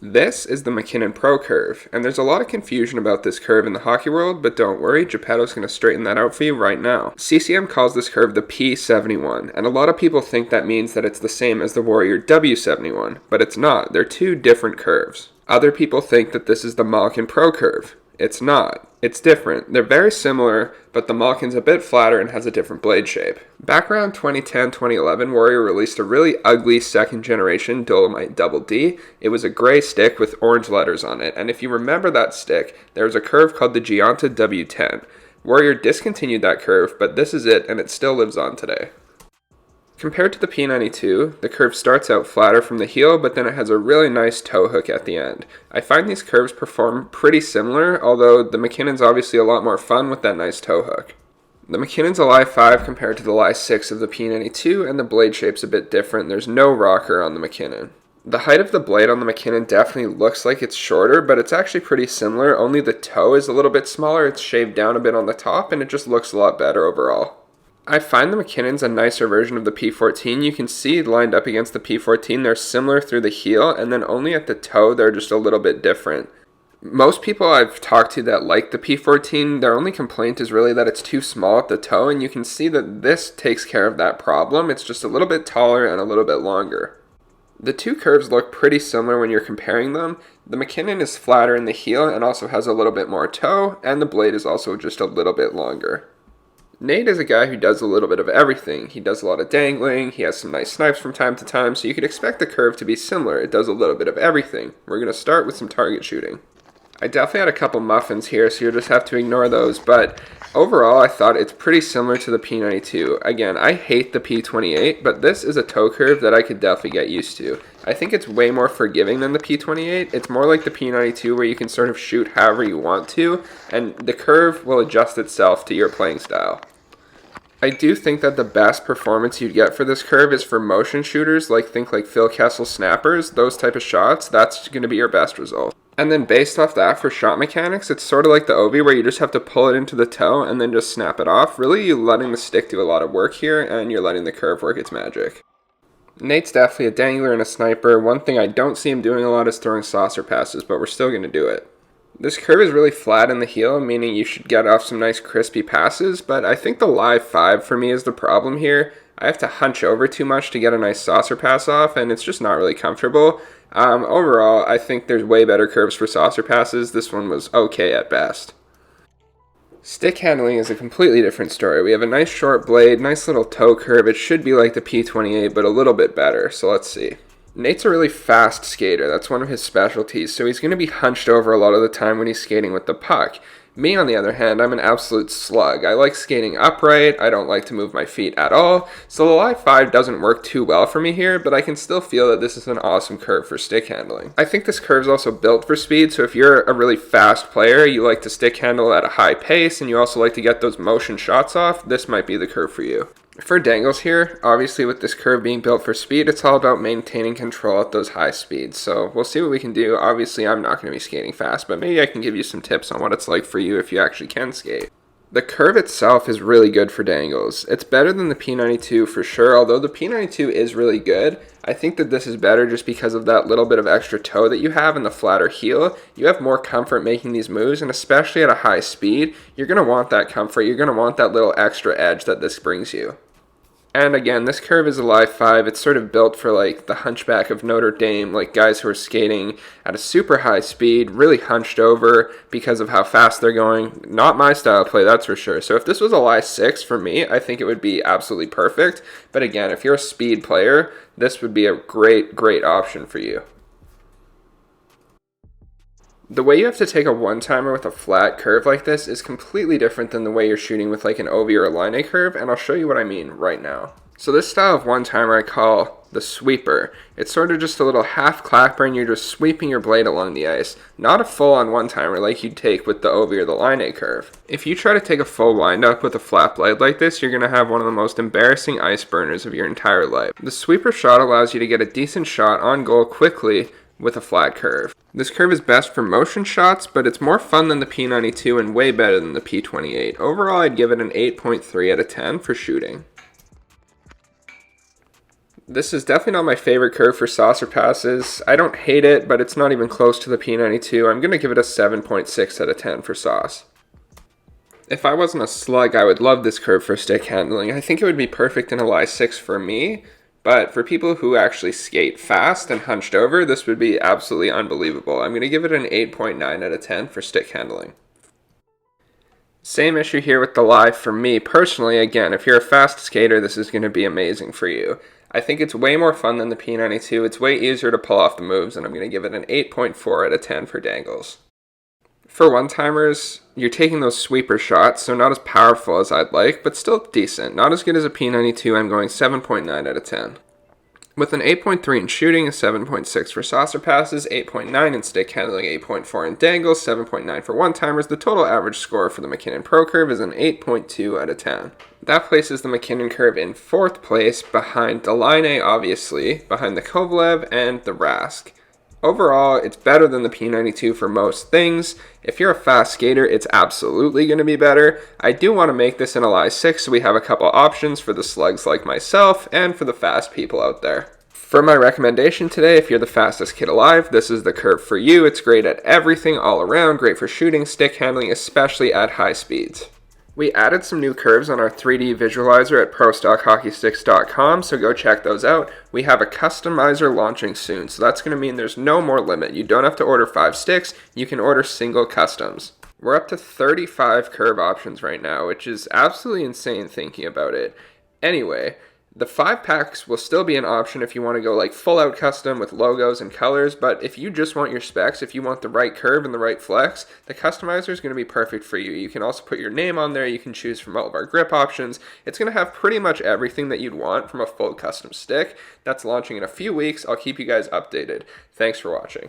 This is the Mackinnon Pro curve, and there's a lot of confusion about this curve in the hockey world, but don't worry, Geppetto's going to straighten that out for you right now. CCM calls this curve the P71, and a lot of people think that means that it's the same as the Warrior W71, but it's not. They're two different curves. Other people think that this is the Mackinnon Pro curve. It's not. It's different. They're very similar, but the Mackinnon's a bit flatter and has a different blade shape. Back around 2010-2011, Warrior released a really ugly second generation Dolomite Double D. It was a gray stick with orange letters on it, and if you remember that stick, there was a curve called the Gianta W10. Warrior discontinued that curve, but this is it, and it still lives on today. Compared to the P92, the curve starts out flatter from the heel, but then it has a really nice toe hook at the end. I find these curves perform pretty similar, although the Mackinnon's obviously a lot more fun with that nice toe hook. The Mackinnon's a lie 5 compared to the lie 6 of the P92, and the blade shape's a bit different. There's no rocker on the Mackinnon. The height of the blade on the Mackinnon definitely looks like it's shorter, but it's actually pretty similar, only the toe is a little bit smaller, it's shaved down a bit on the top, and it just looks a lot better overall. I find the Mackinnon's a nicer version of the P14. You can see lined up against the P14, they're similar through the heel, and then only at the toe, they're just a little bit different. Most people I've talked to that like the P14, their only complaint is really that it's too small at the toe, and you can see that this takes care of that problem. It's just a little bit taller and a little bit longer. The two curves look pretty similar when you're comparing them. The Mackinnon is flatter in the heel and also has a little bit more toe, and the blade is also just a little bit longer. Nate is a guy who does a little bit of everything. He does a lot of dangling, he has some nice snipes from time to time, so you could expect the curve to be similar. It does a little bit of everything. We're going to start with some target shooting. I definitely had a couple muffins here, so you'll just have to ignore those, but overall I thought it's pretty similar to the P92. Again, I hate the P28, but this is a toe curve that I could definitely get used to. I think it's way more forgiving than the P28. It's more like the P92 where you can sort of shoot however you want to, and the curve will adjust itself to your playing style. I do think that the best performance you'd get for this curve is for motion shooters, think like Phil Kessel snappers, those type of shots, that's going to be your best result. And then based off that, for shot mechanics, it's sort of like the Ovi where you just have to pull it into the toe and then just snap it off. Really, you're letting the stick do a lot of work here, and you're letting the curve work its magic. Nate's definitely a dangler and a sniper. One thing I don't see him doing a lot is throwing saucer passes, but we're still going to do it. This curve is really flat in the heel, meaning you should get off some nice crispy passes, but I think the live 5 for me is the problem here. I have to hunch over too much to get a nice saucer pass off, and it's just not really comfortable. Overall, I think there's way better curves for saucer passes. This one was okay at best. Stick handling is a completely different story. We have a nice short blade, nice little toe curve. It should be like the P28, but a little bit better, so let's see. Nate's a really fast skater. That's one of his specialties, so he's going to be hunched over a lot of the time when he's skating with the puck. Me, on the other hand, I'm an absolute slug. I like skating upright, I don't like to move my feet at all, so the Live 5 doesn't work too well for me here, but I can still feel that this is an awesome curve for stick handling. I think this curve is also built for speed, so if you're a really fast player, you like to stick handle at a high pace, and you also like to get those motion shots off, this might be the curve for you. For dangles here, obviously with this curve being built for speed, it's all about maintaining control at those high speeds. So we'll see what we can do. Obviously, I'm not going to be skating fast, but maybe I can give you some tips on what it's like for you if you actually can skate. The curve itself is really good for dangles. It's better than the P92 for sure, although the P92 is really good. I think that this is better just because of that little bit of extra toe that you have and the flatter heel. You have more comfort making these moves, and especially at a high speed, you're going to want that comfort. You're going to want that little extra edge that this brings you. And again, this curve is a Live 5. It's sort of built for like the Hunchback of Notre Dame, like guys who are skating at a super high speed, really hunched over because of how fast they're going. Not my style of play, that's for sure. So if this was a Live 6 for me, I think it would be absolutely perfect. But again, if you're a speed player, this would be a great, great option for you. The way you have to take a one-timer with a flat curve like this is completely different than the way you're shooting with like an Ovi or a Line A curve, and I'll show you what I mean right now. So this style of one-timer I call the sweeper. It's sort of just a little half clapper and you're just sweeping your blade along the ice. Not a full-on one-timer like you'd take with the Ovi or the Line A curve. If you try to take a full wind-up with a flat blade like this, you're going to have one of the most embarrassing ice burners of your entire life. The sweeper shot allows you to get a decent shot on goal quickly with a flat curve. This curve is best for motion shots, but it's more fun than the P92 and way better than the P28. Overall, I'd give it an 8.3 out of 10 for shooting. This is definitely not my favorite curve for saucer passes. I don't hate it, but it's not even close to the P92. I'm going to give it a 7.6 out of 10 for sauce. If I wasn't a slug, I would love this curve for stick handling. I think it would be perfect in a lie 6 for me, but for people who actually skate fast and hunched over, this would be absolutely unbelievable. I'm going to give it an 8.9 out of 10 for stick handling. Same issue here with the lie for me personally. Again, if you're a fast skater, this is going to be amazing for you. I think it's way more fun than the P92. It's way easier to pull off the moves, and I'm going to give it an 8.4 out of 10 for dangles. For one-timers, you're taking those sweeper shots, so not as powerful as I'd like, but still decent. Not as good as a P92, I'm going 7.9 out of 10. With an 8.3 in shooting, a 7.6 for saucer passes, 8.9 in stick handling, 8.4 in dangles, 7.9 for one-timers, the total average score for the Mackinnon Pro Curve is an 8.2 out of 10. That places the Mackinnon Curve in 4th place, behind the Line, obviously, behind the Kovalev, and the Rask. Overall, it's better than the P92 for most things. If you're a fast skater, it's absolutely going to be better. I do want to make this an Ally 6 so we have a couple options for the slugs like myself and for the fast people out there. For my recommendation today, if you're the fastest kid alive, this is the curve for you. It's great at everything all around, great for shooting, stick handling, especially at high speeds. We added some new curves on our 3D visualizer at ProStockHockeySticks.com, so go check those out. We have a customizer launching soon, so that's going to mean there's no more limit. You don't have to order 5 sticks, you can order single customs. We're up to 35 curve options right now, which is absolutely insane thinking about it. Anyway, the 5 packs will still be an option if you want to go like full out custom with logos and colors, but if you just want your specs, if you want the right curve and the right flex, the customizer is going to be perfect for you. You can also put your name on there, you can choose from all of our grip options. It's going to have pretty much everything that you'd want from a full custom stick. That's launching in a few weeks. I'll keep you guys updated. Thanks for watching.